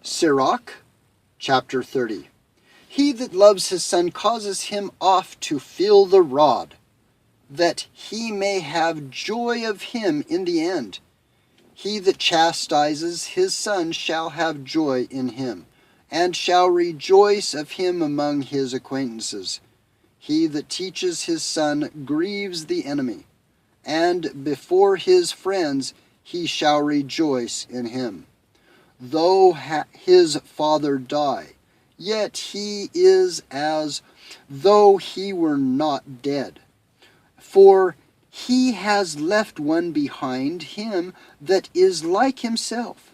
Sirach, chapter 30. He that loves his son causes him oft to feel the rod, that he may have joy of him in the end. He that chastises his son shall have joy in him, and shall rejoice of him among his acquaintances. He that teaches his son grieves the enemy, and before his friends he shall rejoice in him. Though his father die, yet he is as though he were not dead. For he has left one behind him that is like himself.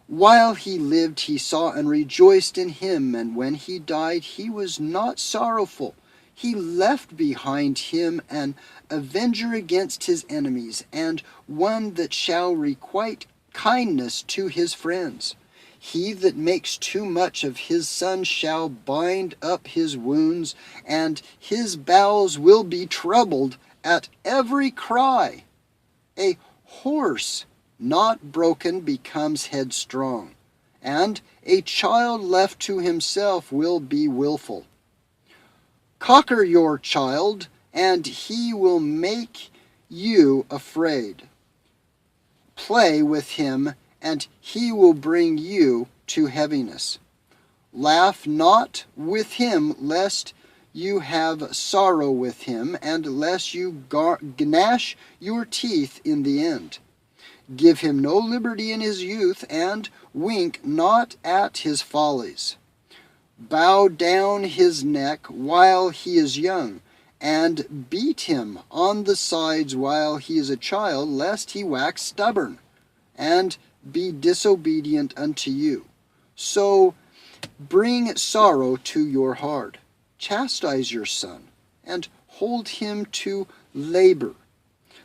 While he lived, he saw and rejoiced in him, and when he died, he was not sorrowful. He left behind him an avenger against his enemies, and one that shall requite kindness to his friends. He that makes too much of his son shall bind up his wounds, and his bowels will be troubled at every cry. A horse not broken becomes headstrong, and a child left to himself will be willful. Cocker your child, and he will make you afraid. Play with him, and he will bring you to heaviness. Laugh not with him, lest you have sorrow with him, and lest you gnash your teeth in the end. Give him no liberty in his youth, and wink not at his follies. Bow down his neck while he is young, and beat him on the sides while he is a child, lest he wax stubborn, and be disobedient unto you. So bring sorrow to your heart. Chastise your son, and hold him to labor,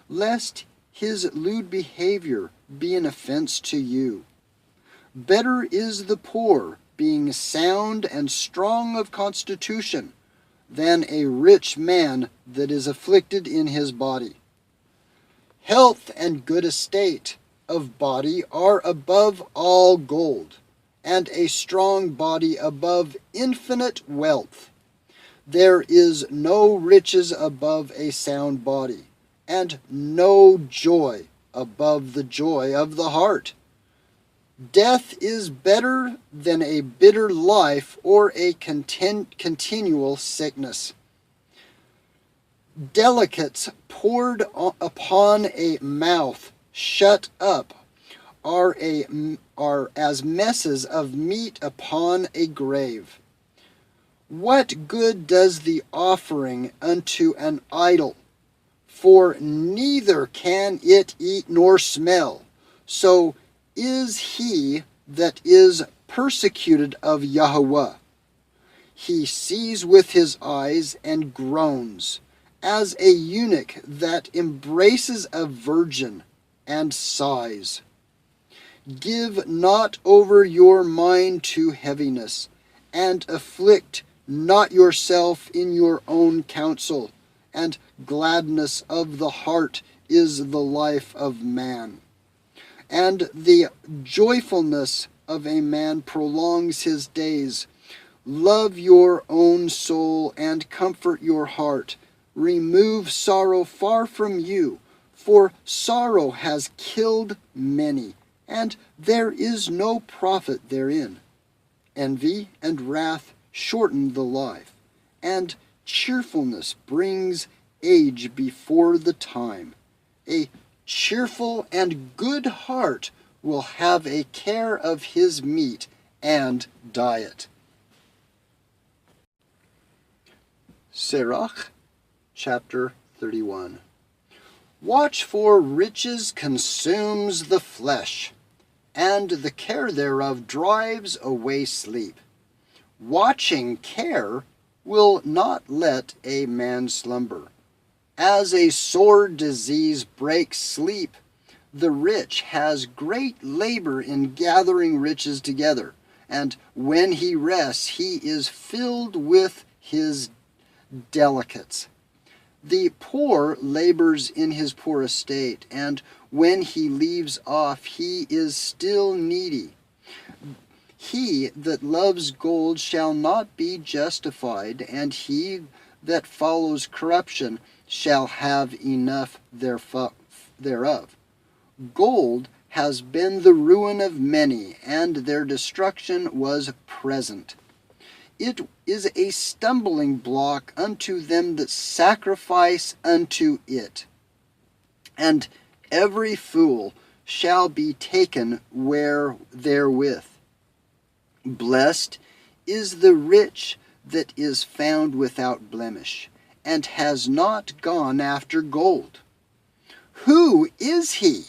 lest his lewd behavior be an offense to you. Better is the poor, being sound and strong of constitution, than a rich man that is afflicted in his body. Health and good estate of body are above all gold, and a strong body above infinite wealth. There is no riches above a sound body, and no joy above the joy of the heart. Death is better than a bitter life or a continual sickness. Delicates poured upon a mouth shut up are as messes of meat upon a grave. What good does the offering unto an idol? For neither can it eat nor smell. So is he that is persecuted of Yahweh. He sees with his eyes and groans, as a eunuch that embraces a virgin and sighs. Give not over your mind to heaviness, and afflict not yourself in your own counsel, and gladness of the heart is the life of man. And the joyfulness of a man prolongs his days. Love your own soul and comfort your heart. Remove sorrow far from you, for sorrow has killed many, and there is no profit therein. Envy and wrath shorten the life, and cheerfulness brings age before the time. A cheerful and good heart will have a care of his meat and diet. Sirach, chapter 31. Watch for riches consumes the flesh, and the care thereof drives away sleep. Watching care will not let a man slumber. As a sore disease breaks sleep, the rich has great labor in gathering riches together, and when he rests, he is filled with his delicates. The poor labors in his poor estate, and when he leaves off, he is still needy. He that loves gold shall not be justified, and he that follows corruption shall have enough thereof. Gold has been the ruin of many, and their destruction was present. It is a stumbling block unto them that sacrifice unto it. And every fool shall be taken therewith. Blessed is the rich that is found without blemish, and has not gone after gold. Who is he?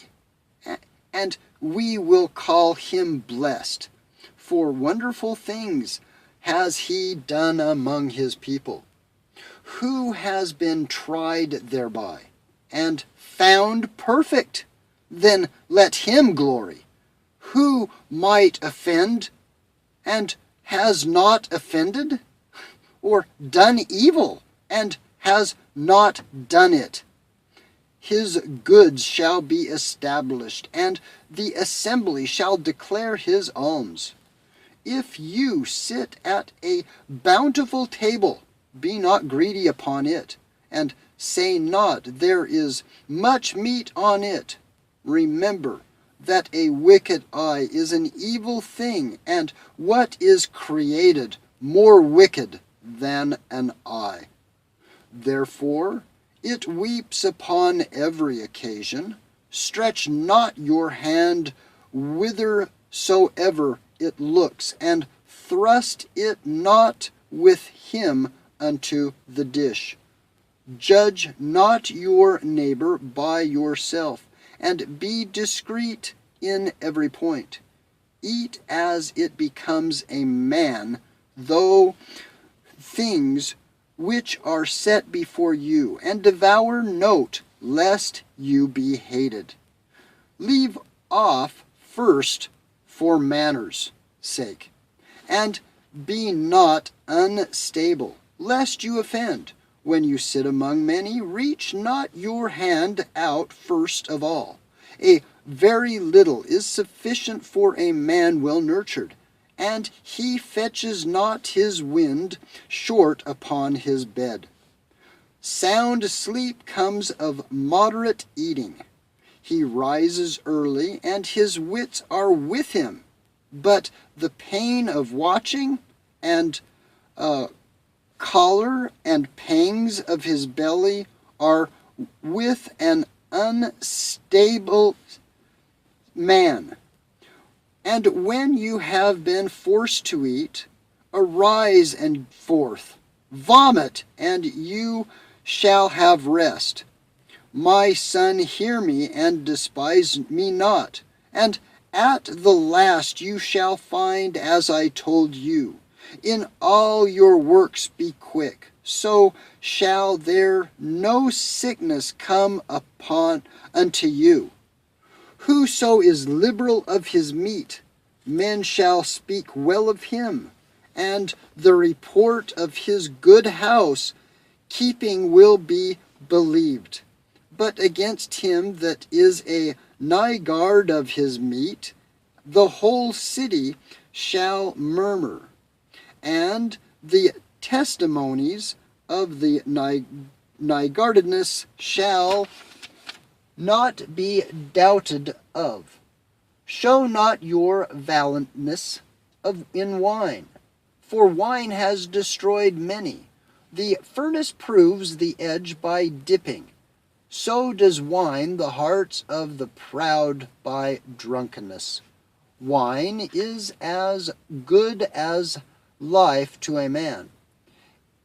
And we will call him blessed, for wonderful things has he done among his people. Who has been tried thereby, and found perfect? Then let him glory. Who might offend, and has not offended? Or done evil, and has not done it? His goods shall be established, and the assembly shall declare his alms. If you sit at a bountiful table, be not greedy upon it, and say not, there is much meat on it. Remember that a wicked eye is an evil thing, and what is created more wicked than an eye? Therefore it weeps upon every occasion. Stretch not your hand whithersoever it looks, and thrust it not with him unto the dish. Judge not your neighbor by yourself, and be discreet in every point. Eat as it becomes a man, though things which are set before you, and devour note, lest you be hated. Leave off first for manners' sake, and be not unstable, lest you offend. When you sit among many, reach not your hand out first of all. A very little is sufficient for a man well nurtured, and he fetches not his wind short upon his bed. Sound sleep comes of moderate eating. He rises early, and his wits are with him. But the pain of watching, and choler and pangs of his belly are with an unstable man. And when you have been forced to eat, arise and forth, vomit, and you shall have rest. My son, hear me, and despise me not. And at the last you shall find as I told you. In all your works be quick, so shall there no sickness come upon unto you. Whoso is liberal of his meat, men shall speak well of him, and the report of his good house keeping will be believed. But against him that is a niggard of his meat, the whole city shall murmur, and the testimonies of the niggardedness shall not be doubted of. Show not your valiantness in wine, for wine has destroyed many. The furnace proves the edge by dipping. So does wine the hearts of the proud by drunkenness. Wine is as good as life to a man.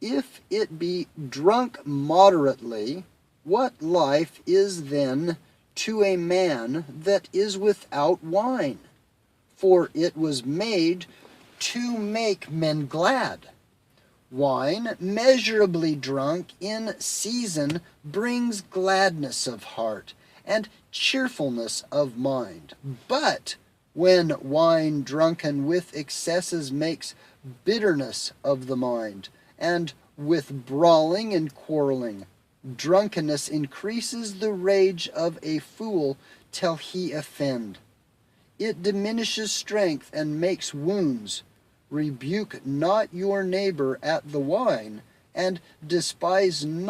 If it be drunk moderately, what life is then to a man that is without wine? For it was made to make men glad. Wine, measurably drunk in season, brings gladness of heart and cheerfulness of mind. But when wine drunken with excesses makes bitterness of the mind, and with brawling and quarreling, drunkenness increases the rage of a fool till he offend. It diminishes strength and makes wounds. Rebuke not your neighbor at the wine, and despise him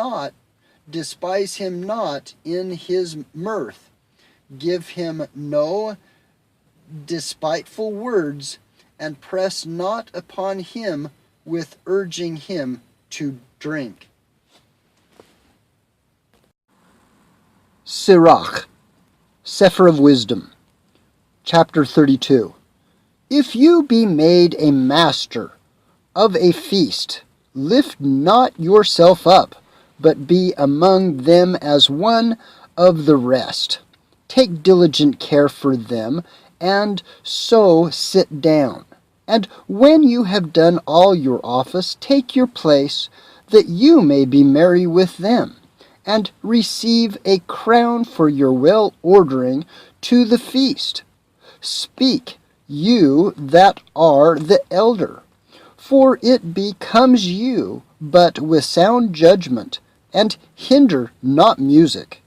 not in his mirth. Give him no despiteful words, and press not upon him with urging him to drink. Sirach, Sefer of Wisdom, Chapter 32. If you be made a master of a feast, lift not yourself up, but be among them as one of the rest. Take diligent care for them, and so sit down. And when you have done all your office, take your place, that you may be merry with them, and receive a crown for your well-ordering to the feast. Speak, you that are the elder, for it becomes you, but with sound judgment, and hinder not music.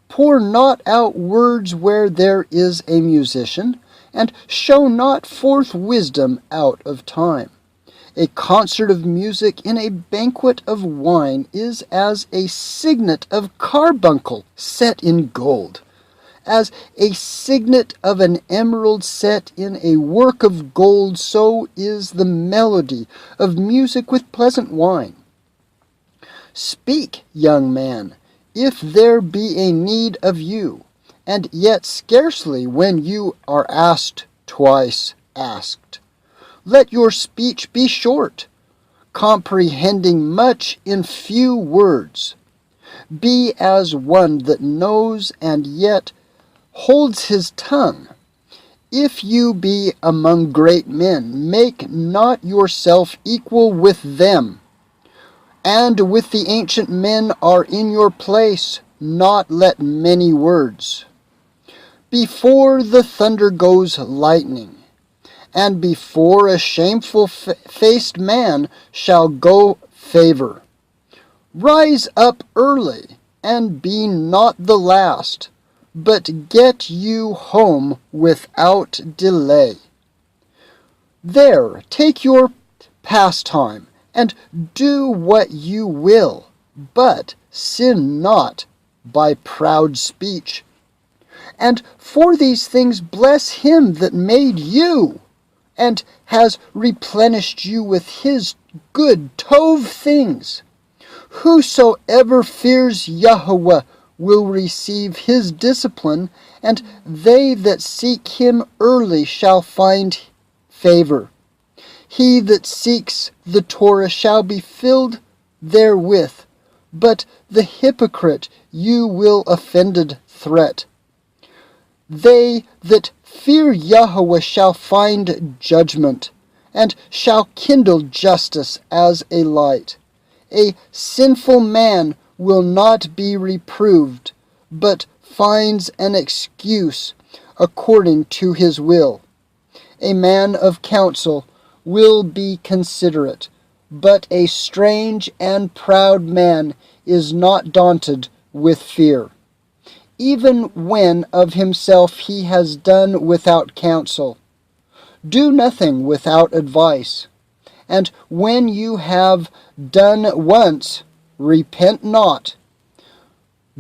Pour not out words where there is a musician, and show not forth wisdom out of time. A concert of music in a banquet of wine is as a signet of carbuncle set in gold, as a signet of an emerald set in a work of gold, so is the melody of music with pleasant wine. Speak, young man, if there be a need of you, and yet scarcely when you are asked twice asked. Let your speech be short, comprehending much in few words. Be as one that knows and yet holds his tongue. If you be among great men, make not yourself equal with them. And with the ancient men are in your place, not let many words. Before the thunder goes lightning, and before a shameful-faced man shall go favor. Rise up early, and be not the last, but get you home without delay. There take your pastime, and do what you will, but sin not by proud speech. And for these things bless him that made you, and has replenished you with his good tov things. Whosoever fears Yahweh will receive his discipline, and they that seek him early shall find favor. He that seeks the Torah shall be filled therewith, but the hypocrite you will offended threat. They that fear Yahweh shall find judgment, and shall kindle justice as a light. A sinful man will not be reproved, but finds an excuse according to his will. A man of counsel will be considerate, but a strange and proud man is not daunted with fear. Even when of himself he has done without counsel. Do nothing without advice. And when you have done once, repent not.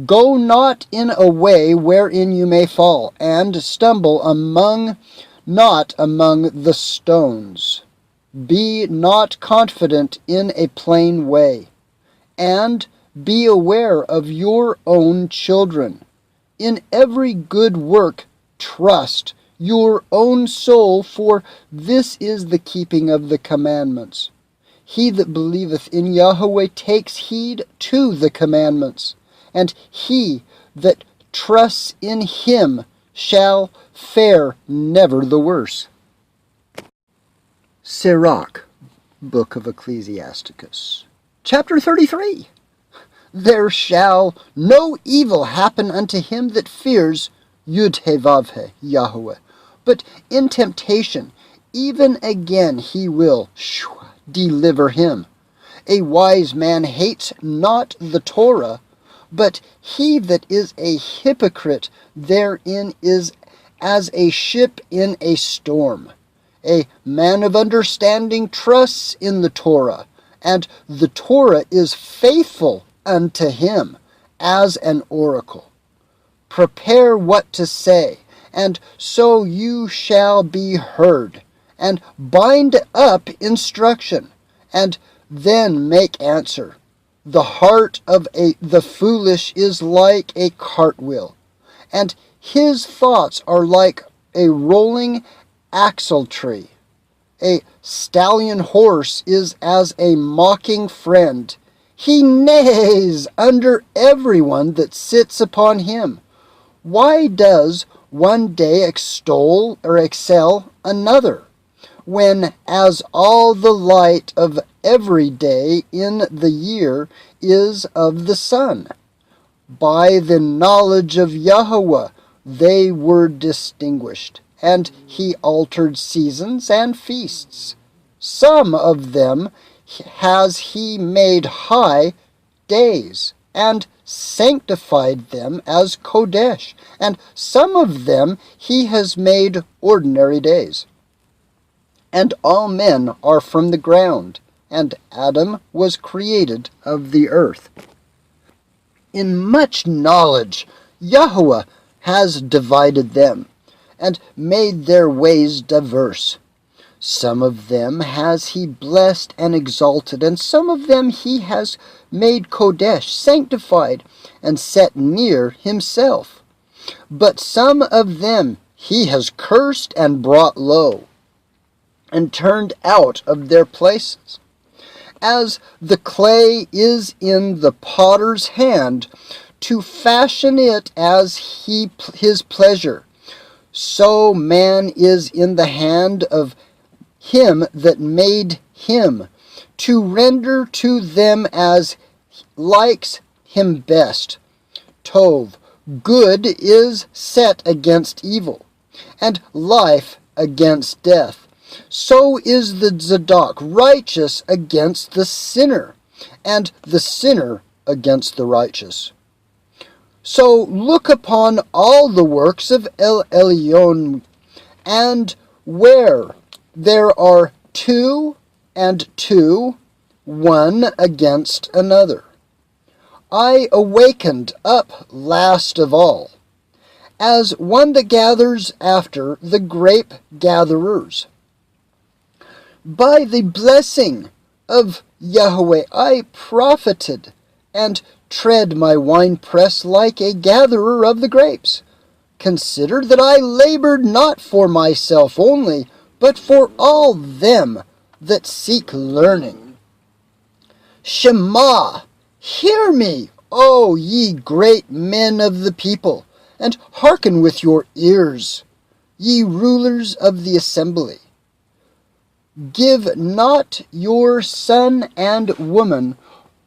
Go not in a way wherein you may fall, and stumble not among the stones. Be not confident in a plain way, and be aware of your own children. In every good work trust your own soul, for this is the keeping of the commandments. He that believeth in Yahweh takes heed to the commandments, and he that trusts in him shall fare never the worse. Sirach, Book of Ecclesiasticus, Chapter 33. There shall no evil happen unto him that fears Yud-He-Vav-He, Yahweh, but in temptation even again he will deliver him. A wise man hates not the Torah, but he that is a hypocrite therein is as a ship in a storm. A man of understanding trusts in the Torah, and the Torah is faithful unto him as an oracle. Prepare what to say, and so you shall be heard, and bind up instruction, and then make answer. The heart of the foolish is like a cartwheel, and his thoughts are like a rolling axle tree. A stallion horse is as a mocking friend. He neighs under everyone that sits upon him. Why does one day extol or excel another, when as all the light of every day in the year is of the sun? By the knowledge of Yahweh they were distinguished, and he altered seasons and feasts. Some of them has he made high days, and sanctified them as Kodesh, and some of them he has made ordinary days. And all men are from the ground, and Adam was created of the earth. In much knowledge Yahweh has divided them, and made their ways diverse. Some of them has he blessed and exalted, and some of them he has made Kodesh, sanctified, and set near himself. But some of them he has cursed and brought low, and turned out of their places. As the clay is in the potter's hand, to fashion it as his pleasure, so man is in the hand of him that made him, to render to them as likes him best. Tov, good is set against evil, and life against death. So is the Zadok righteous against the sinner, and the sinner against the righteous. So look upon all the works of El Elyon, and where there are two and two, one against another. I awakened up last of all, as one that gathers after the grape gatherers. By the blessing of Yahweh I profited, and tread my winepress like a gatherer of the grapes. Consider that I labored not for myself only, but for all them that seek learning. Shema, hear me, O ye great men of the people, and hearken with your ears, ye rulers of the assembly. Give not your son and woman,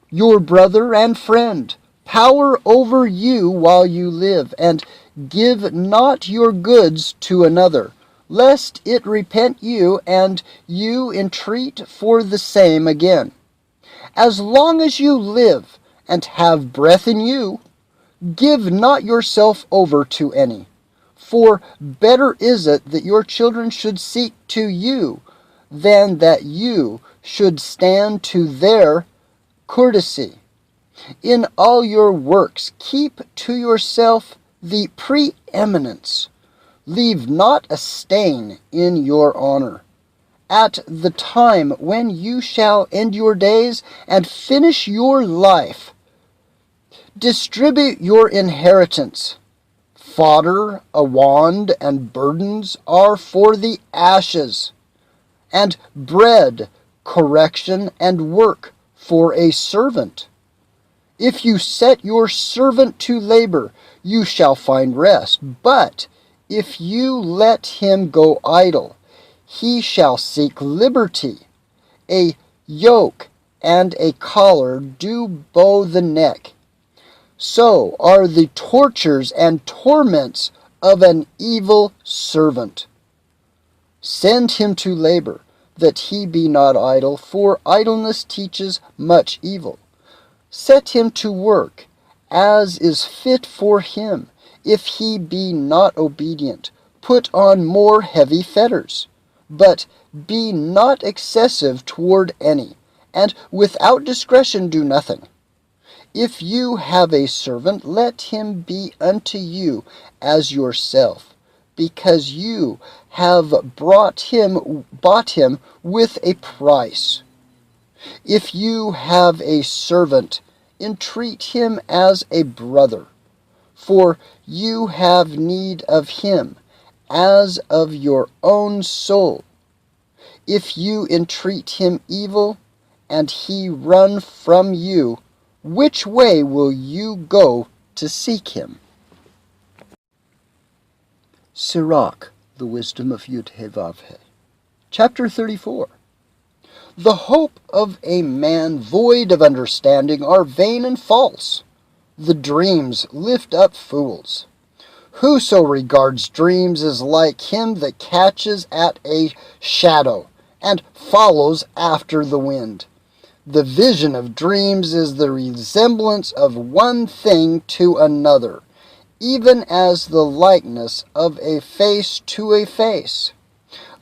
your brother and friend, power over you while you live, and give not your goods to another, lest it repent you, and you entreat for the same again. As long as you live and have breath in you, give not yourself over to any. For better is it that your children should seek to you, than that you should stand to their courtesy. In all your works keep to yourself the preeminence. Leave not a stain in your honor. At the time when you shall end your days and finish your life, distribute your inheritance. Fodder, a wand, and burdens are for the ashes, and bread, correction, and work for a servant. If you set your servant to labor, you shall find rest. But if you let him go idle, he shall seek liberty. A yoke and a collar do bow the neck. So are the tortures and torments of an evil servant. Send him to labor, that he be not idle, for idleness teaches much evil. Set him to work, as is fit for him. If he be not obedient, put on more heavy fetters. But be not excessive toward any, and without discretion do nothing. If you have a servant, let him be unto you as yourself, because you have bought him with a price. If you have a servant, entreat him as a brother, for you have need of him as of your own soul. If you entreat him evil, and he run from you, which way will you go to seek him? Sirach, the wisdom of Yud-He-Vav-He. Chapter 34. The hope of a man void of understanding are vain and false. The dreams lift up fools. Whoso regards dreams is like him that catches at a shadow, and follows after the wind. The vision of dreams is the resemblance of one thing to another, even as the likeness of a face to a face.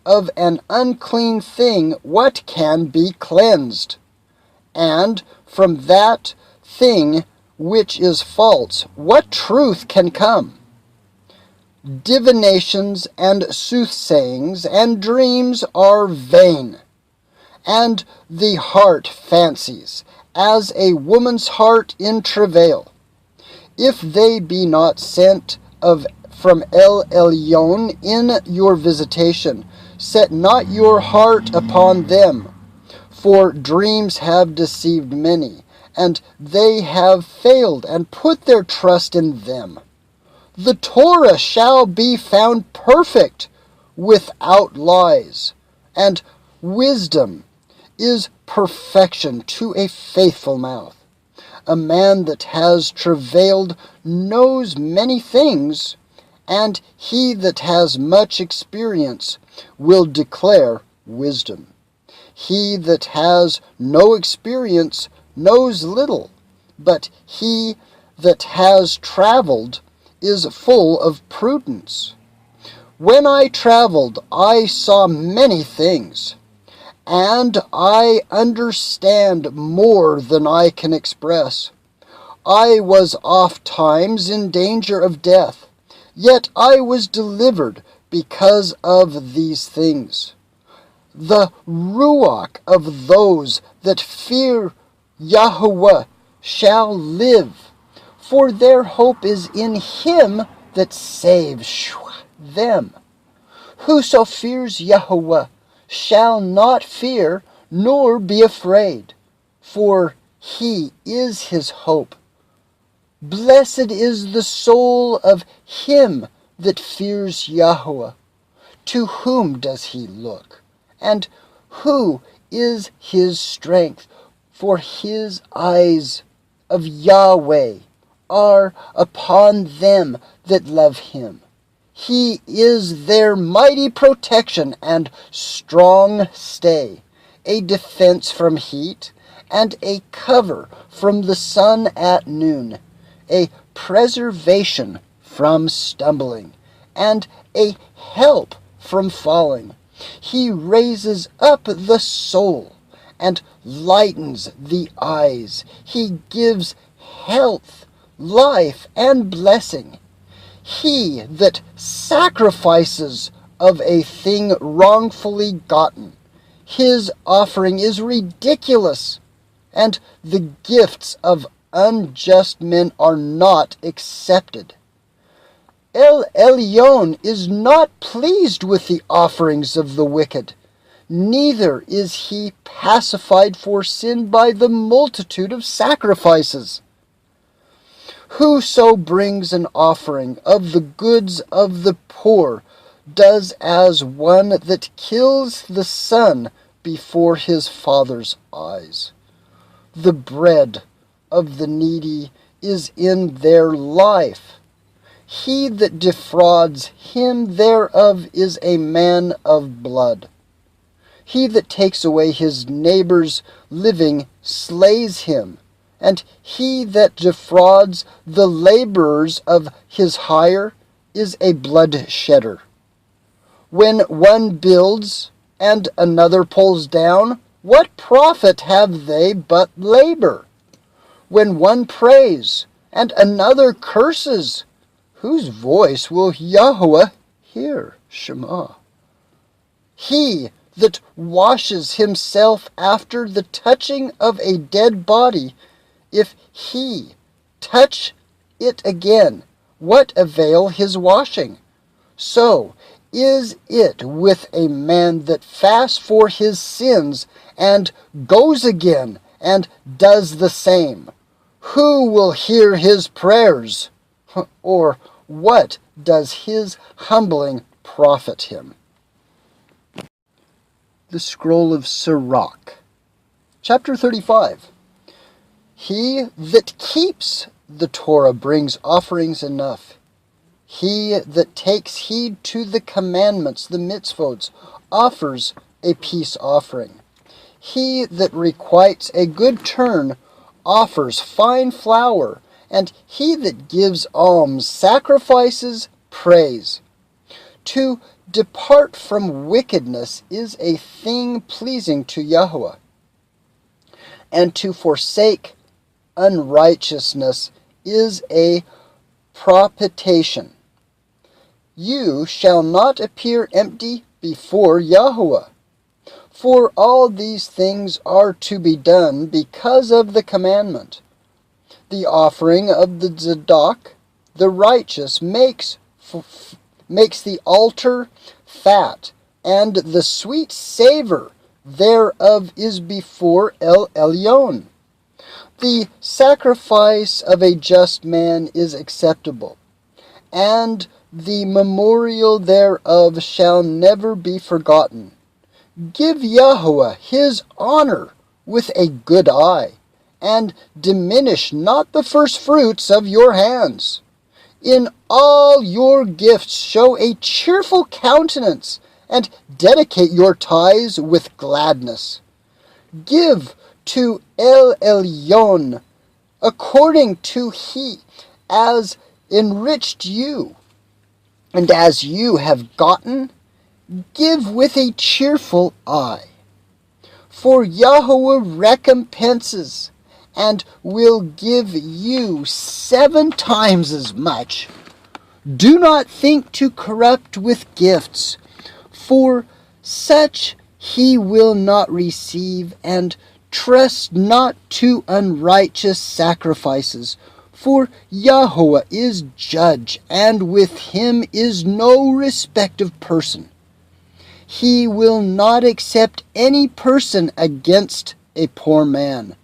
Of an unclean thing what can be cleansed? And from that thing which is false, what truth can come? Divinations and soothsayings and dreams are vain, and the heart fancies, as a woman's heart in travail. If they be not sent from El Elyon in your visitation, set not your heart upon them. For dreams have deceived many, and they have failed and put their trust in them. The Torah shall be found perfect without lies, and wisdom is perfection to a faithful mouth. A man that has travailed knows many things, and he that has much experience will declare wisdom. He that has no experience knows little, but he that has traveled is full of prudence. When I traveled, I saw many things, and I understand more than I can express. I was oft times in danger of death, yet I was delivered because of these things. The ruach of those that fear Yahweh shall live, for their hope is in him that saves them. Whoso fears Yahweh shall not fear, nor be afraid, for he is his hope. Blessed is the soul of him that fears Yahweh. To whom does he look? And who is his strength? For his eyes of Yahweh are upon them that love him. He is their mighty protection and strong stay, a defense from heat, and a cover from the sun at noon, a preservation from stumbling, and a help from falling. He raises up the soul and lightens the eyes. He gives health, life, and blessing. He that sacrifices of a thing wrongfully gotten, his offering is ridiculous, and the gifts of unjust men are not accepted. El Elyon is not pleased with the offerings of the wicked, neither is he pacified for sin by the multitude of sacrifices. Whoso brings an offering of the goods of the poor does as one that kills the son before his father's eyes. The bread of the needy is in their life. He that defrauds him thereof is a man of blood. He that takes away his neighbor's living slays him, and he that defrauds the laborers of his hire is a blood shedder. When one builds and another pulls down, what profit have they but labor? When one prays and another curses, whose voice will Yahweh hear? Shema. He that washes himself after the touching of a dead body, if he touch it again, what avail his washing? So is it with a man that fasts for his sins and goes again and does the same. Who will hear his prayers? Or what does his humbling profit him? The Scroll of Sirach, chapter 35. He that keeps the Torah brings offerings enough. He that takes heed to the commandments, the mitzvot, offers a peace offering. He that requites a good turn offers fine flour, and he that gives alms sacrifices praise. To depart from wickedness is a thing pleasing to Yahweh, and to forsake unrighteousness is a propitiation. You shall not appear empty before Yahweh. For all these things are to be done because of the commandment. The offering of the Zadok, the righteous, makes the altar fat, and the sweet savor thereof is before El Elyon. The sacrifice of a just man is acceptable, and the memorial thereof shall never be forgotten. Give Yahweh his honor with a good eye, and diminish not the first fruits of your hands. In all your gifts show a cheerful countenance, and dedicate your tithes with gladness. Give to El Elyon according to he as enriched you, and as you have gotten, give with a cheerful eye. For Yahweh recompenses, and will give you 7 times as much. Do not think to corrupt with gifts, for such he will not receive, and trust not to unrighteous sacrifices. For Yahweh is judge, and with him is no respect of person. He will not accept any person against a poor man,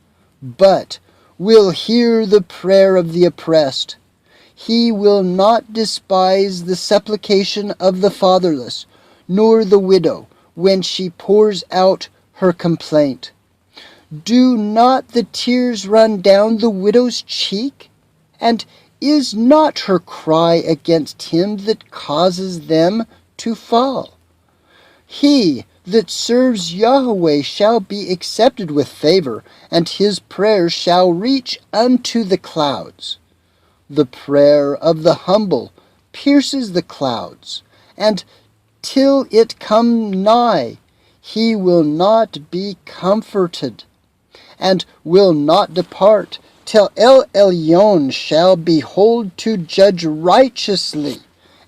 but will hear the prayer of the oppressed. He will not despise the supplication of the fatherless, nor the widow, when she pours out her complaint. Do not the tears run down the widow's cheek? And is not her cry against him that causes them to fall? He that serves Yahweh shall be accepted with favor, and his prayers shall reach unto the clouds. The prayer of the humble pierces the clouds, and till it come nigh, he will not be comforted, and will not depart, till El Elyon shall behold to judge righteously,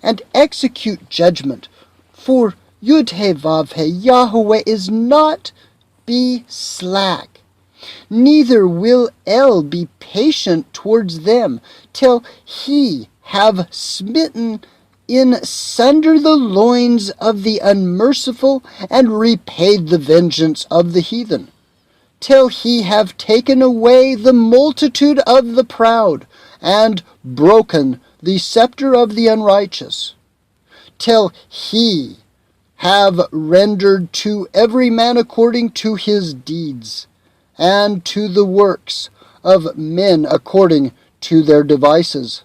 and execute judgment. For Yud-He-Vav-He, Yahweh is not be slack, neither will El be patient towards them, till he have smitten in sunder the loins of the unmerciful, and repaid the vengeance of the heathen, till he have taken away the multitude of the proud, and broken the scepter of the unrighteous, till he have rendered to every man according to his deeds, and to the works of men according to their devices,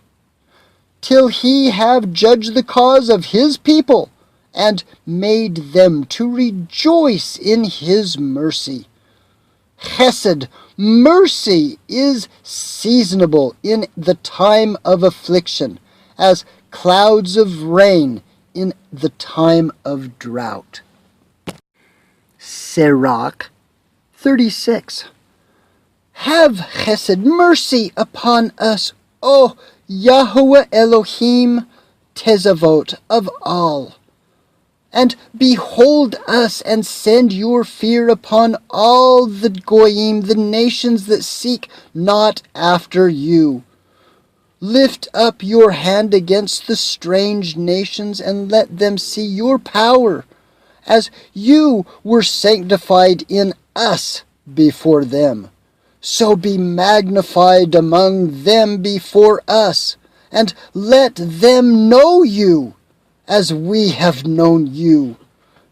till he have judged the cause of his people, and made them to rejoice in his mercy. Chesed, mercy, is seasonable in the time of affliction, as clouds of rain in the time of drought. Sirach 36. Have chesed, mercy upon us, O Yahweh Elohim Tezavot of all. And behold us, and send your fear upon all the goyim, the nations that seek not after you. Lift up your hand against the strange nations, and let them see your power, as you were sanctified in us before them. So be magnified among them before us, and let them know you, as we have known you,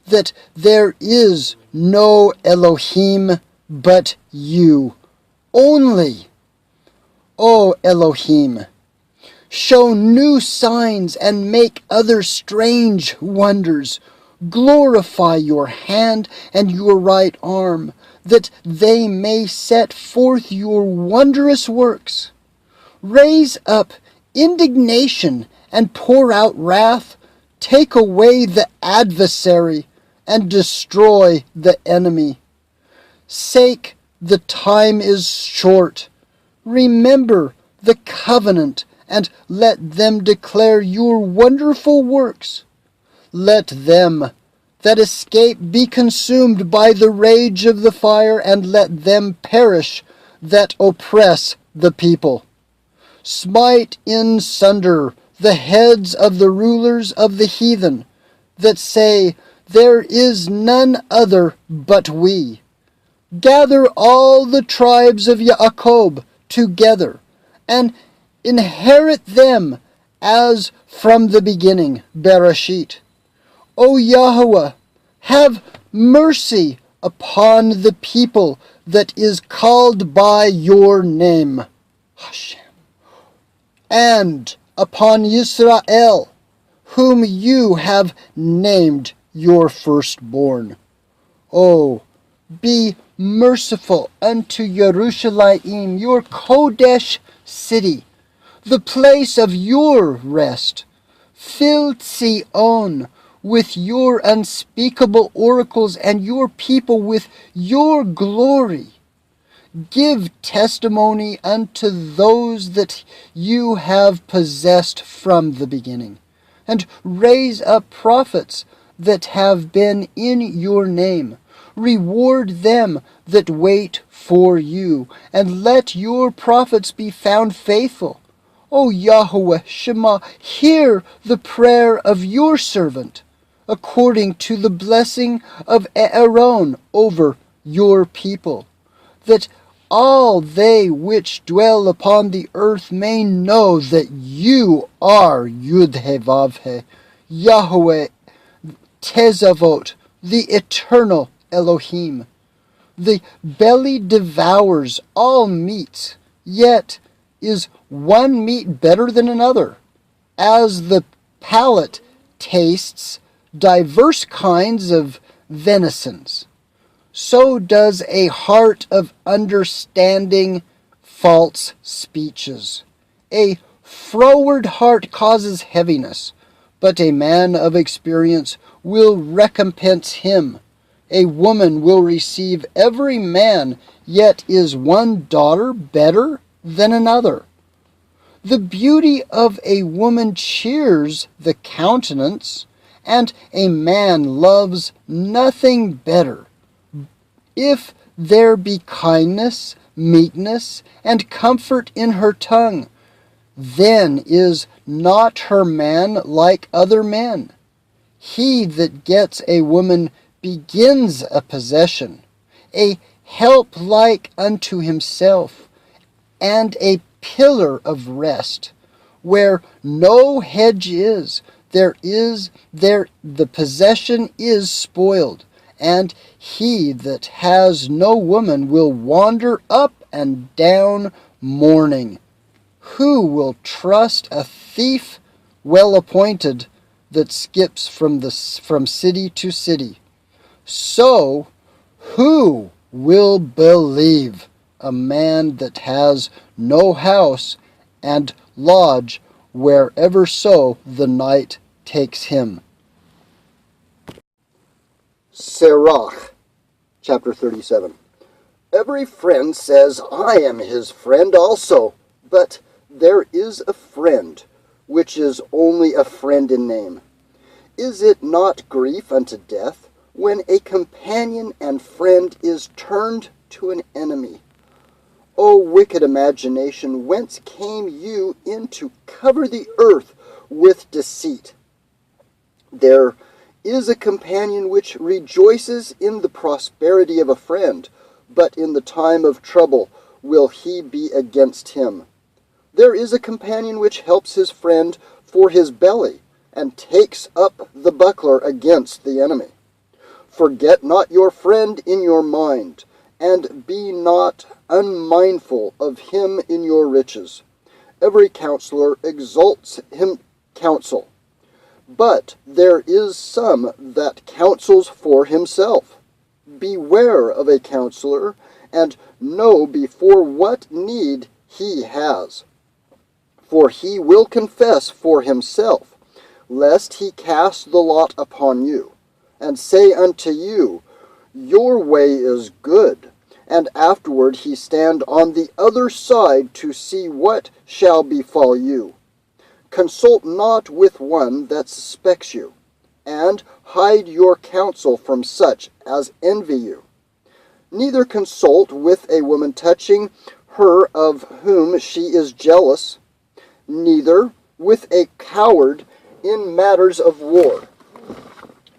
that there is no Elohim but you only. O Elohim, show new signs and make other strange wonders. Glorify your hand and your right arm, that they may set forth your wondrous works. Raise up indignation and pour out wrath. Take away the adversary and destroy the enemy. Sake, the time is short. Remember the covenant, and let them declare your wonderful works. Let them that escape be consumed by the rage of the fire, and let them perish that oppress the people. Smite in sunder the heads of the rulers of the heathen, that say, there is none other but we. Gather all the tribes of Yaakov together, and inherit them as from the beginning, Bereshit. O Yahweh, have mercy upon the people that is called by your name, Hashem, and upon Yisrael, whom you have named your firstborn. O, be merciful unto Yerushalayim, your Kodesh city, the place of your rest. Fill Zion with your unspeakable oracles, and your people with your glory. Give testimony unto those that you have possessed from the beginning, and raise up prophets that have been in your name. Reward them that wait for you, and let your prophets be found faithful. O Yahweh Shema, hear the prayer of your servant, according to the blessing of Aaron over your people, that all they which dwell upon the earth may know that you are Yud-He-Vav-He, Yahweh Tezavot, the eternal Elohim. The belly devours all meats, yet is one meat better than another, as the palate tastes diverse kinds of venisons. So does a heart of understanding false speeches. A froward heart causes heaviness, but a man of experience will recompense him. A woman will receive every man, yet is one daughter better than another. The beauty of a woman cheers the countenance, and a man loves nothing better. If there be kindness, meekness, and comfort in her tongue, then is not her man like other men. He that gets a woman begins a possession, a help like unto himself, and a pillar of rest. Where no hedge is, the possession is spoiled, and he that has no woman will wander up and down mourning. Who will trust a thief well appointed that skips from city to city? So who will believe a man that has no house and lodge wherever so the night takes him? Sirach, chapter 37. Every friend says, I am his friend also, but there is a friend, which is only a friend in name. Is it not grief unto death, when a companion and friend is turned to an enemy? O wicked imagination, whence came you in to cover the earth with deceit? There is a companion which rejoices in the prosperity of a friend, but in the time of trouble will he be against him. There is a companion which helps his friend for his belly, and takes up the buckler against the enemy. Forget not your friend in your mind, and be not unmindful of him in your riches. Every counselor exalts him counsel, but there is some that counsels for himself. Beware of a counselor, and know before what need he has. For he will confess for himself, lest he cast the lot upon you, and say unto you, Your way is good, and afterward he stand on the other side to see what shall befall you. Consult not with one that suspects you, and hide your counsel from such as envy you. Neither consult with a woman touching her of whom she is jealous, neither with a coward in matters of war,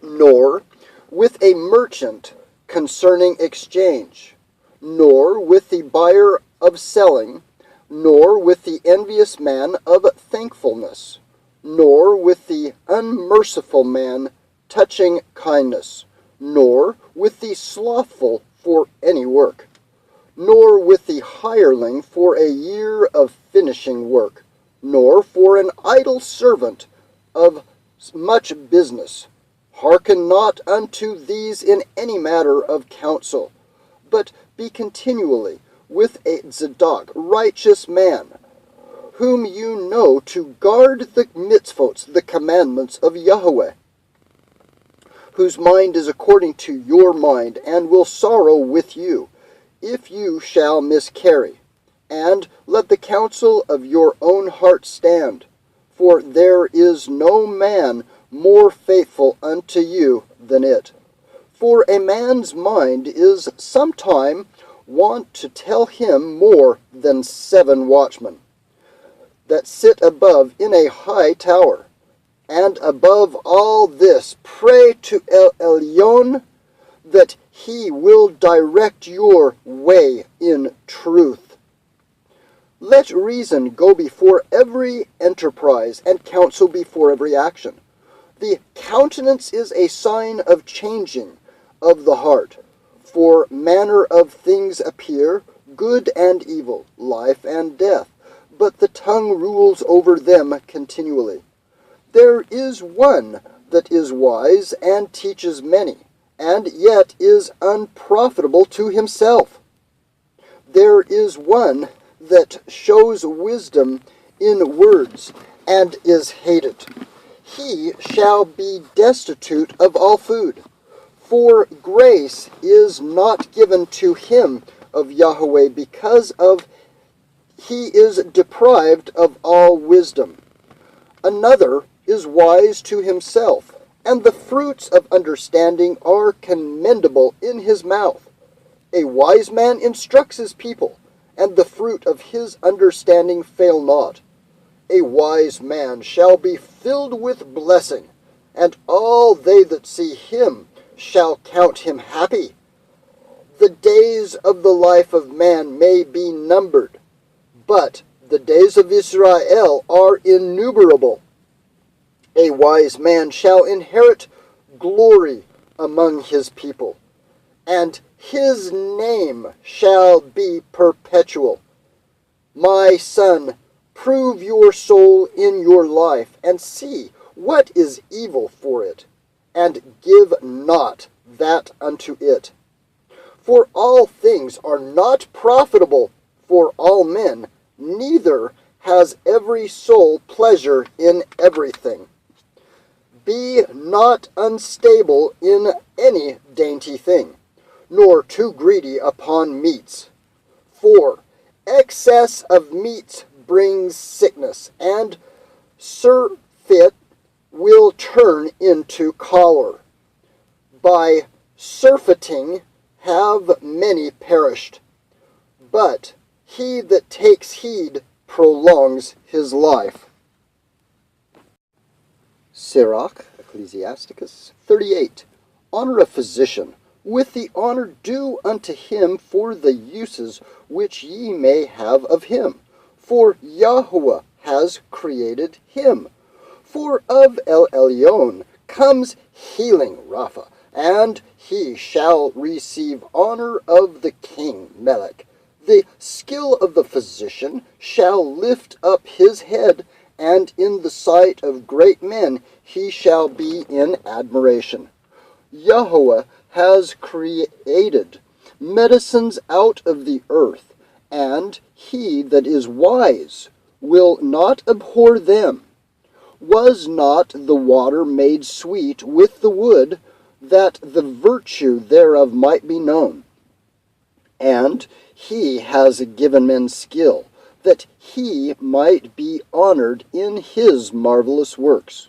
nor with a merchant concerning exchange, nor with the buyer of selling, nor with the envious man of thankfulness, nor with the unmerciful man touching kindness, nor with the slothful for any work, nor with the hireling for a year of finishing work, nor for an idle servant of much business. Hearken not unto these in any matter of counsel, but be continually with a Zadok, righteous man, whom you know to guard the mitzvot, the commandments of Yahweh, whose mind is according to your mind, and will sorrow with you, if you shall miscarry. And let the counsel of your own heart stand, for there is no man more faithful unto you than it. For a man's mind is sometime wont to tell him more than 7 watchmen that sit above in a high tower. And above all this, pray to El Elyon, that he will direct your way in truth. Let reason go before every enterprise, and counsel before every action. The countenance is a sign of changing of the heart. For manner of things appear, good and evil, life and death, but the tongue rules over them continually. There is one that is wise and teaches many, and yet is unprofitable to himself. There is one that shows wisdom in words, and is hated. He shall be destitute of all food. For grace is not given to him of Yahweh, because of he is deprived of all wisdom. Another is wise to himself, and the fruits of understanding are commendable in his mouth. A wise man instructs his people, and the fruit of his understanding fail not. A wise man shall be filled with blessing, and all they that see him shall count him happy. The days of the life of man may be numbered, but the days of Israel are innumerable. A wise man shall inherit glory among his people, and his name shall be perpetual. My son, prove your soul in your life, and see what is evil for it, and give not that unto it. For all things are not profitable for all men, neither has every soul pleasure in everything. Be not unstable in any dainty thing, nor too greedy upon meats. For excess of meats brings sickness, and surfeit will turn into choler. By surfeiting have many perished, but he that takes heed prolongs his life. Sirach, Ecclesiasticus 38. Honor a physician, with the honor due unto him for the uses which ye may have of him. For Yahweh has created him. For of El Elyon comes healing, Rapha, and he shall receive honor of the king, Melech. The skill of the physician shall lift up his head, and in the sight of great men he shall be in admiration. Yahweh has created medicines out of the earth, and he that is wise will not abhor them. Was not the water made sweet with the wood, that the virtue thereof might be known? And he has given men skill, that he might be honored in his marvelous works,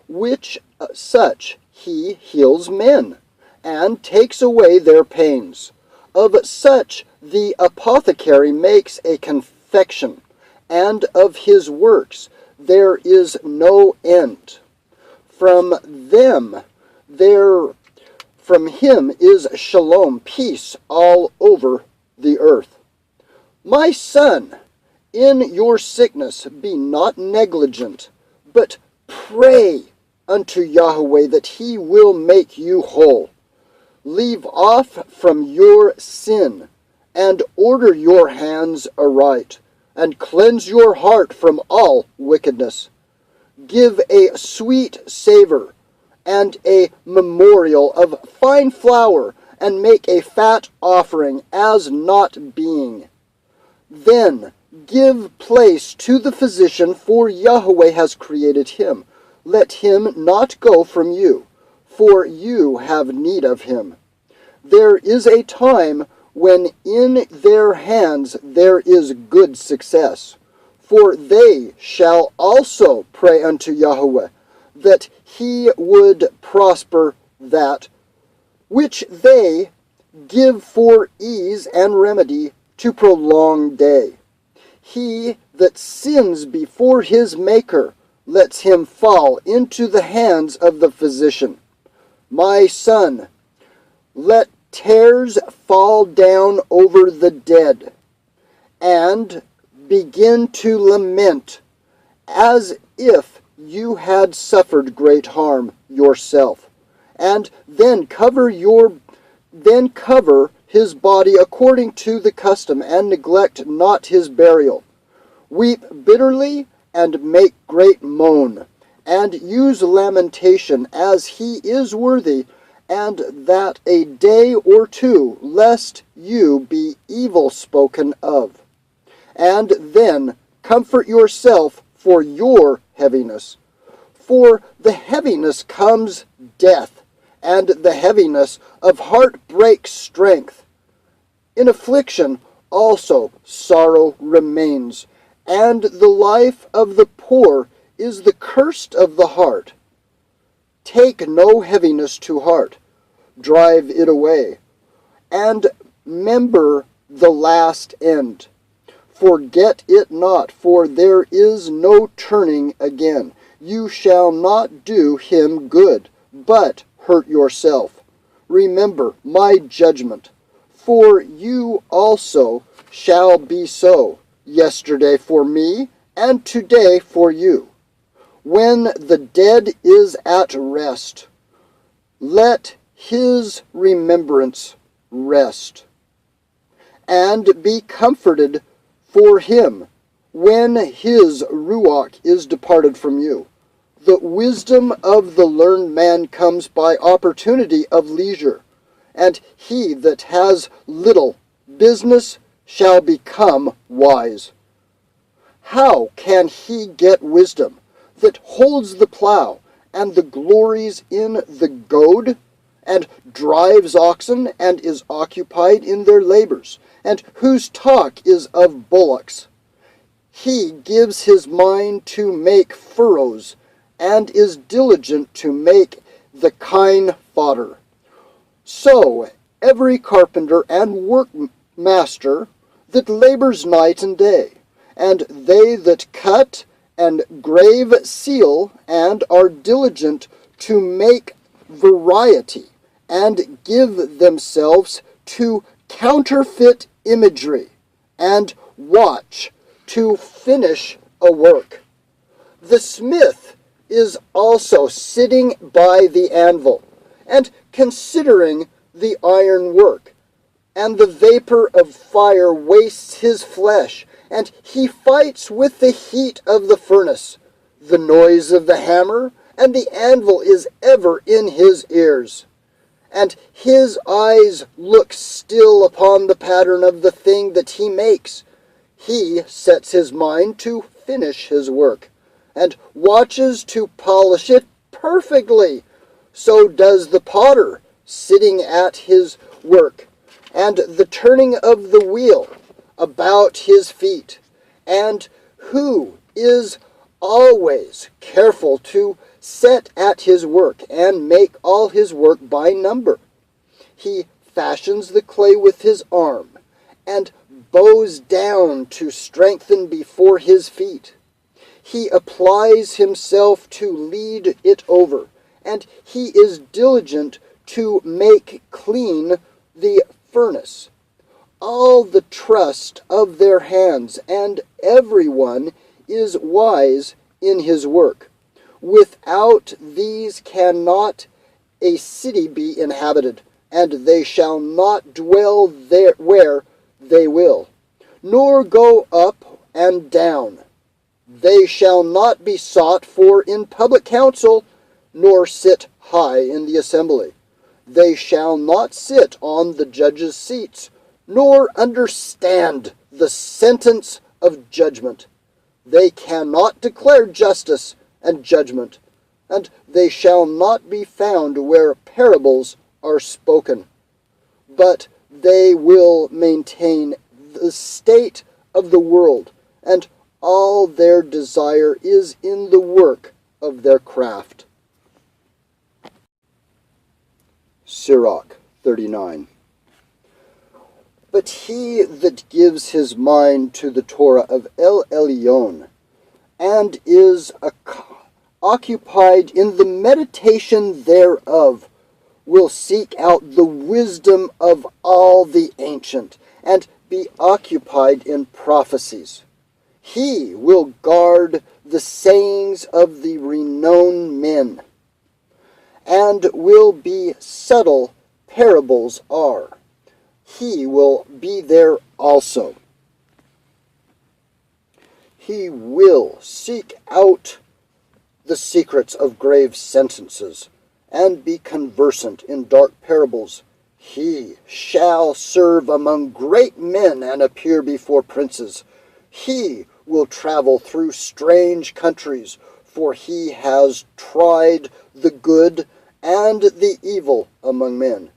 which such he heals men, and takes away their pains. Of such the apothecary makes a confection, and of his works there is no end. From him is shalom, peace all over the earth. My son, in your sickness be not negligent, but pray unto Yahweh that he will make you whole. Leave off from your sin, and order your hands aright, and cleanse your heart from all wickedness. Give a sweet savor, and a memorial of fine flour, and make a fat offering as not being. Then give place to the physician, for Yahweh has created him. Let him not go from you, for you have need of him. There is a time when in their hands there is good success, for they shall also pray unto Yahweh, that he would prosper that which they give for ease and remedy to prolong day. He that sins before his Maker lets him fall into the hands of the physician. My son, let tares fall down over the dead, and begin to lament, as if you had suffered great harm yourself, and then cover his body according to the custom, and neglect not his burial. Weep bitterly, and make great moan, and use lamentation, as he is worthy, and that a day or two, lest you be evil spoken of. And then comfort yourself for your heaviness. For the heaviness comes death, and the heaviness of heart breaks strength. In affliction also sorrow remains, and the life of the poor is the curse of the heart. Take no heaviness to heart, drive it away, and remember the last end. Forget it not, for there is no turning again. You shall not do him good, but hurt yourself. Remember my judgment, for you also shall be so, yesterday for me, and today for you. When the dead is at rest, let his remembrance rest, and be comforted for him when his ruach is departed from you. The wisdom of the learned man comes by opportunity of leisure, and he that has little business shall become wise. How can he get wisdom that holds the plow, and the glories in the goad, and drives oxen, and is occupied in their labors, and whose talk is of bullocks. He gives his mind to make furrows, and is diligent to make the kine fodder. So every carpenter and workmaster that labors night and day, and they that cut and grave seal, and are diligent to make variety, and give themselves to counterfeit imagery, and watch to finish a work. The smith is also sitting by the anvil, and considering the iron work, and the vapor of fire wastes his flesh, and he fights with the heat of the furnace. The noise of the hammer and the anvil is ever in his ears. And his eyes look still upon the pattern of the thing that he makes. He sets his mind to finish his work, and watches to polish it perfectly. So does the potter, sitting at his work, and the turning of the wheel about his feet, and who is always careful to set at his work, and make all his work by number. He fashions the clay with his arm, and bows down to strengthen before his feet. He applies himself to lead it over, and he is diligent to make clean the furnace. All the trust of their hands, and everyone is wise in his work. Without these cannot a city be inhabited, and they shall not dwell there where they will, nor go up and down. They shall not be sought for in public council, nor sit high in the assembly. They shall not sit on the judges' seats, nor understand the sentence of judgment. They cannot declare justice and judgment, and they shall not be found where parables are spoken. But they will maintain the state of the world, and all their desire is in the work of their craft. Sirach 39. But he that gives his mind to the Torah of El Elyon, and is occupied in the meditation thereof, will seek out the wisdom of all the ancient, and be occupied in prophecies. He will guard the sayings of the renowned men, and will be subtle parables are. He will be there also. He will seek out the secrets of grave sentences, and be conversant in dark parables. He shall serve among great men, and appear before princes. He will travel through strange countries, for he has tried the good and the evil among men.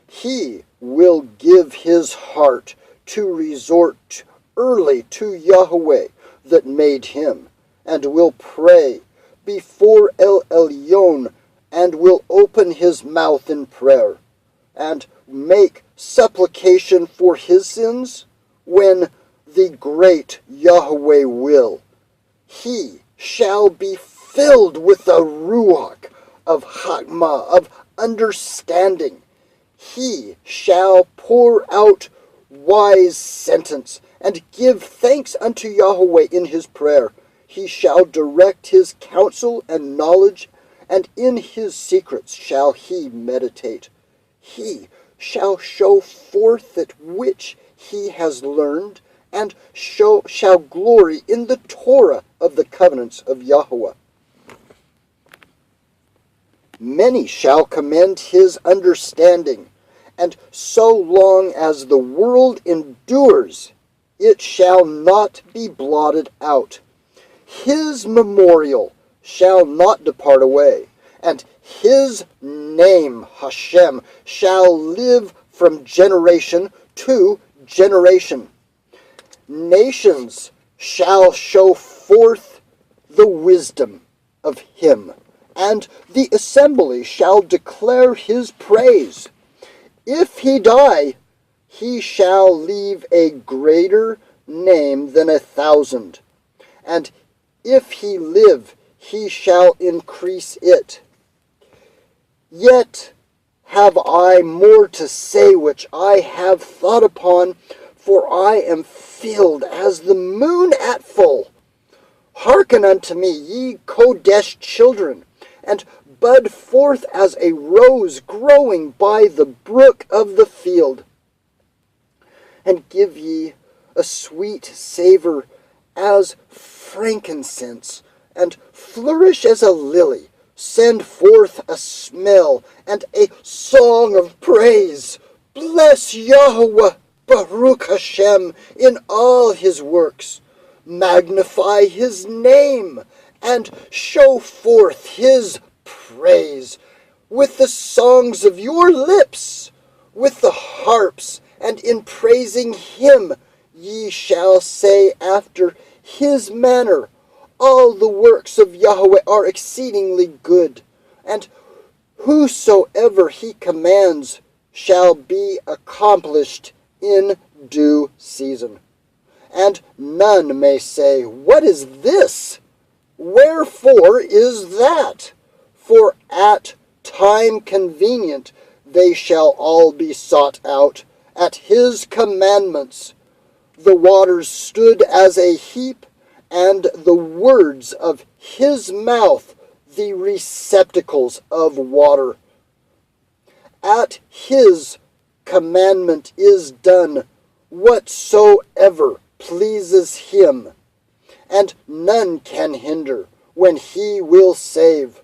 He will give his heart to resort early to Yahweh that made him, and will pray before El Elyon, and will open his mouth in prayer, and make supplication for his sins, when the great Yahweh will. He shall be filled with the Ruach of Chachmah, of understanding. He shall pour out wise sentence, and give thanks unto Yahweh in his prayer. He shall direct his counsel and knowledge, and in his secrets shall he meditate. He shall show forth that which he has learned, and shall glory in the Torah of the covenants of Yahweh. Many shall commend his understanding, and so long as the world endures, it shall not be blotted out. His memorial shall not depart away, and his name, Hashem, shall live from generation to generation. Nations shall show forth the wisdom of him, and the assembly shall declare his praise. If he die, he shall leave a greater name than 1,000, and if he live, he shall increase it. Yet have I more to say which I have thought upon, for I am filled as the moon at full. Hearken unto me, ye Kodesh children, and bud forth as a rose growing by the brook of the field. And give ye a sweet savour as frankincense, and flourish as a lily. Send forth a smell and a song of praise. Bless Yahweh, Baruch Hashem, in all his works. Magnify his name, and show forth his praise with the songs of your lips, with the harps, and in praising him ye shall say after his manner, all the works of Yahweh are exceedingly good, and whosoever he commands shall be accomplished in due season. And none may say, what is this? Wherefore is that? For at time convenient they shall all be sought out. At his commandments the waters stood as a heap, and the words of his mouth the receptacles of water. At his commandment is done whatsoever pleases him, and none can hinder when he will save.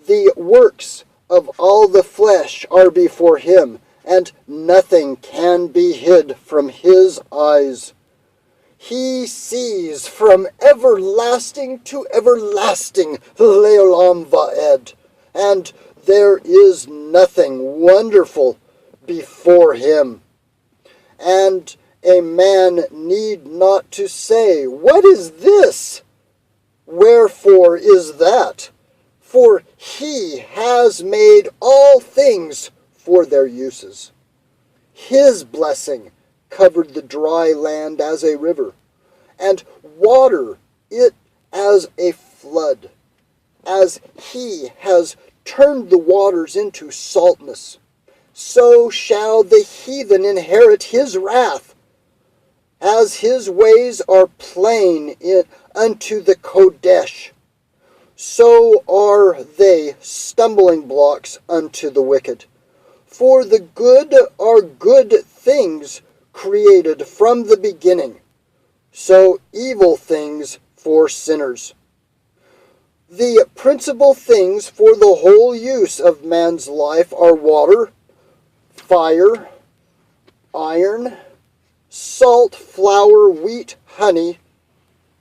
The works of all the flesh are before him, and nothing can be hid from his eyes. He sees from everlasting to everlasting, Leolam Vaed, and there is nothing wonderful before him. And a man need not to say, what is this? Wherefore is that? For he has made all things for their uses. His blessing covered the dry land as a river, and water it as a flood, as he has turned the waters into saltness. So shall the heathen inherit his wrath, as his ways are plain unto the Kodesh. So are they stumbling blocks unto the wicked. For the good are good things created from the beginning, so evil things for sinners. The principal things for the whole use of man's life are water, fire, iron, salt, flour, wheat, honey,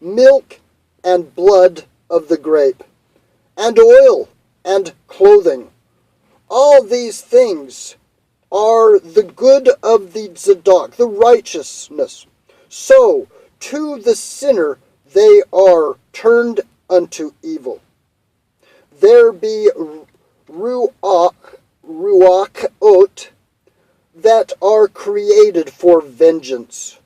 milk, and blood of the grape, and oil, and clothing. All these things are the good of the Zadok, the righteousness. So to the sinner they are turned unto evil. There be ruachot that are created for vengeance,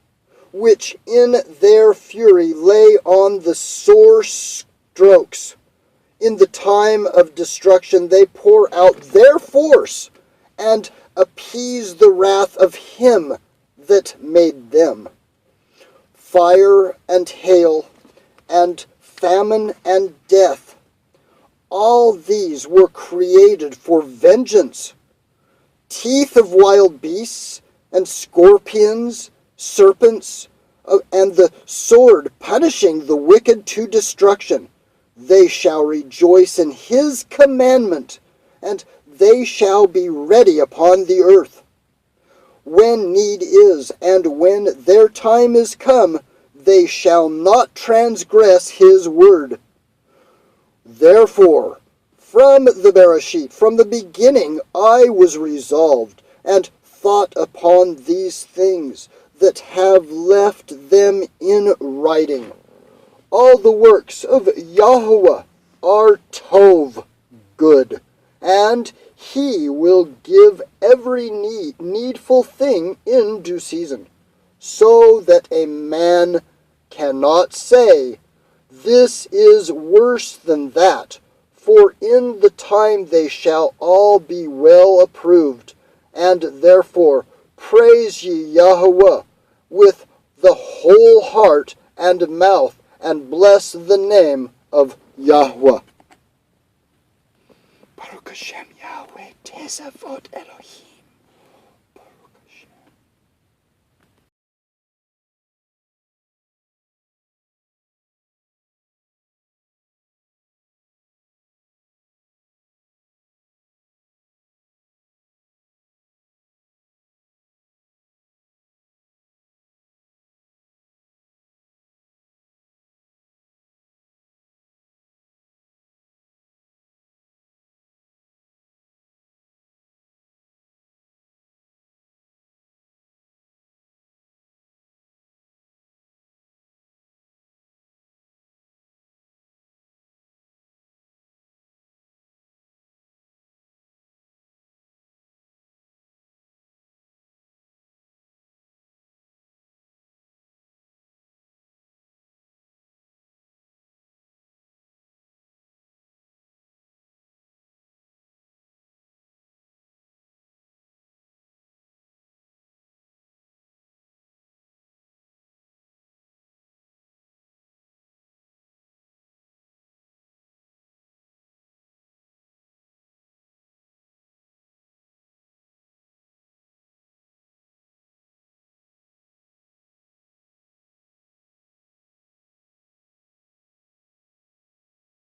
which in their fury lay on the sore strokes. In the time of destruction they pour out their force, and appease the wrath of him that made them. Fire and hail, and famine and death, all these were created for vengeance. Teeth of wild beasts, and scorpions, serpents, and the sword punishing the wicked to destruction. They shall rejoice in his commandment, and they shall be ready upon the earth. When need is, and when their time is come, they shall not transgress his word. Therefore, From the Bereshit, from the beginning, I was resolved, and thought upon these things, that have left them in writing. All the works of Yahweh are tov, good, and he will give every needful thing in due season, so that a man cannot say, this is worse than that, for in the time they shall all be well approved, and therefore praise ye Yahweh with the whole heart and mouth, and bless the name of Yahweh. Baruch Hashem Yahweh Tezavot Elohim.